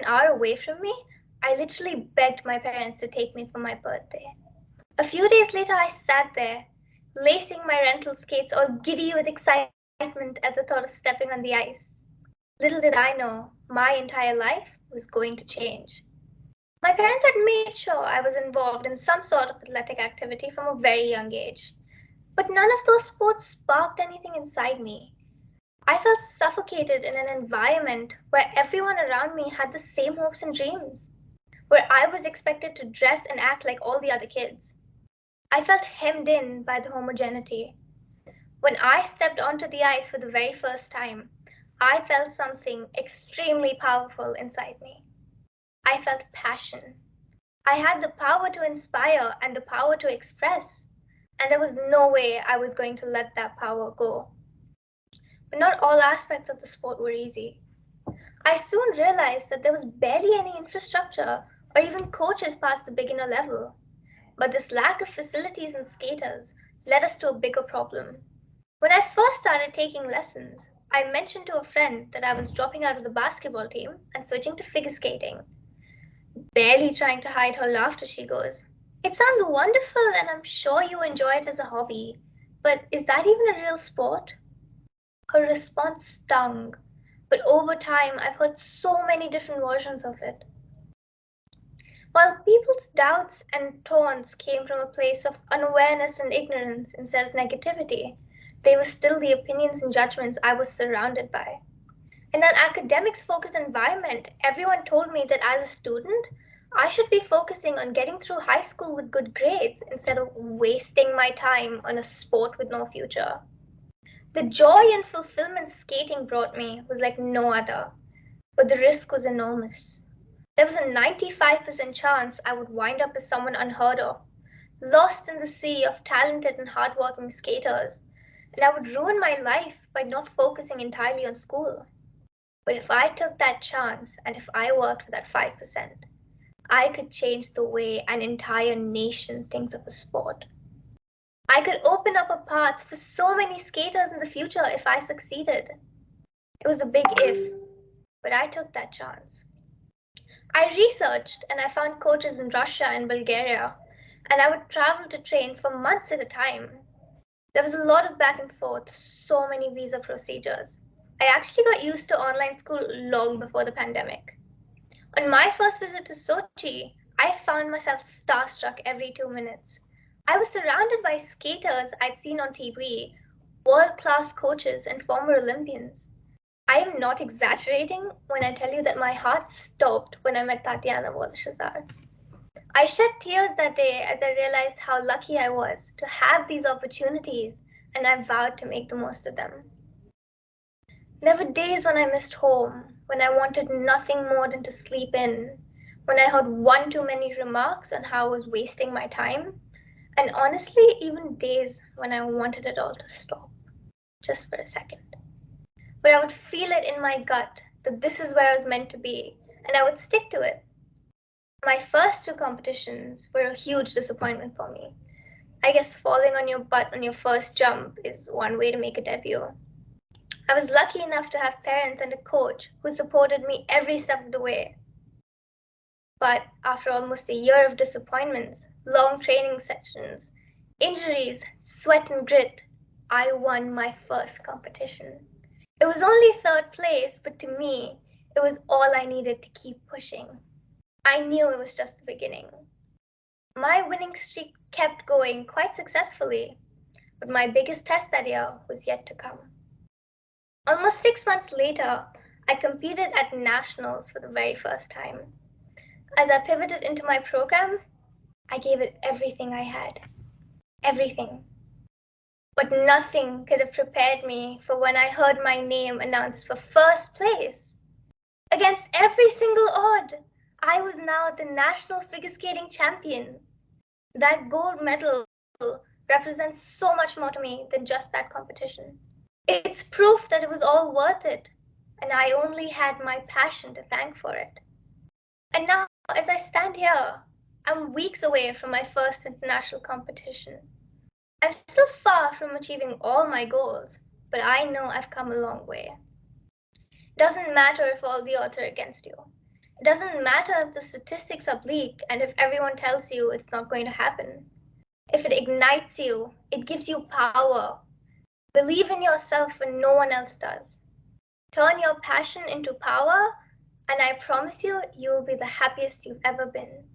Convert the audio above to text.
an hour away from me, I literally begged my parents to take me for my birthday. A few days later, I sat there, lacing my rental skates, all giddy with excitement at the thought of stepping on the ice. Little did I know, my entire life was going to change. My parents had made sure I was involved in some sort of athletic activity from a very young age. But none of those sports sparked anything inside me. I felt suffocated in an environment where everyone around me had the same hopes and dreams, where I was expected to dress and act like all the other kids. I felt hemmed in by the homogeneity. When I stepped onto the ice for the very first time, I felt something extremely powerful inside me. I felt passion. I had the power to inspire and the power to express, and there was no way I was going to let that power go. But not all aspects of the sport were easy. I soon realized that there was barely any infrastructure or even coaches past the beginner level. But this lack of facilities and skaters led us to a bigger problem. When I first started taking lessons, I mentioned to a friend that I was dropping out of the basketball team and switching to figure skating. Barely trying to hide her laughter, she goes, "It sounds wonderful and I'm sure you enjoy it as a hobby, but is that even a real sport?" Her response stung, but over time I've heard so many different versions of it. While people's doubts and taunts came from a place of unawareness and ignorance instead of negativity, they were still the opinions and judgments I was surrounded by. In an academics focused environment, everyone told me that as a student, I should be focusing on getting through high school with good grades instead of wasting my time on a sport with no future. The joy and fulfillment skating brought me was like no other, but the risk was enormous. There was a 95% chance I would wind up as someone unheard of, lost in the sea of talented and hardworking skaters, and I would ruin my life by not focusing entirely on school. But if I took that chance and if I worked for that 5%, I could change the way an entire nation thinks of a sport. I could open up a path for so many skaters in the future if I succeeded. It was a big if, but I took that chance. I researched and I found coaches in Russia and Bulgaria, and I would travel to train for months at a time. There was a lot of back and forth, so many visa procedures. I actually got used to online school long before the pandemic. On my first visit to Sochi, I found myself starstruck every 2 minutes. I was surrounded by skaters I'd seen on TV, world class coaches, and former Olympians. I am not exaggerating when I tell you that my heart stopped when I met Tatiana Bolshazar. I shed tears that day as I realized how lucky I was to have these opportunities, and I vowed to make the most of them. There were days when I missed home, when I wanted nothing more than to sleep in, when I heard one too many remarks on how I was wasting my time, and honestly, even days when I wanted it all to stop, just for a second. But I would feel it in my gut that this is where I was meant to be, and I would stick to it. My first two competitions were a huge disappointment for me. I guess falling on your butt on your first jump is one way to make a debut. I was lucky enough to have parents and a coach who supported me every step of the way. But after almost a year of disappointments, long training sessions, injuries, sweat, and grit, I won my first competition. It was only third place, but to me, it was all I needed to keep pushing. I knew it was just the beginning. My winning streak kept going quite successfully, but my biggest test that year was yet to come. Almost 6 months later, I competed at nationals for the very first time. As I pivoted into my program, I gave it everything I had. Everything. But nothing could have prepared me for when I heard my name announced for first place. Against every single odd, I was now the national figure skating champion. That gold medal represents so much more to me than just that competition. It's proof that it was all worth it, and I only had my passion to thank for it. And now, as I stand here, I'm weeks away from my first international competition. I'm still far from achieving all my goals, but I know I've come a long way. It doesn't matter if all the odds are against you. Doesn't matter if the statistics are bleak and if everyone tells you it's not going to happen. If it ignites you, it gives you power. Believe in yourself when no one else does. Turn your passion into power, and I promise you, you will be the happiest you've ever been.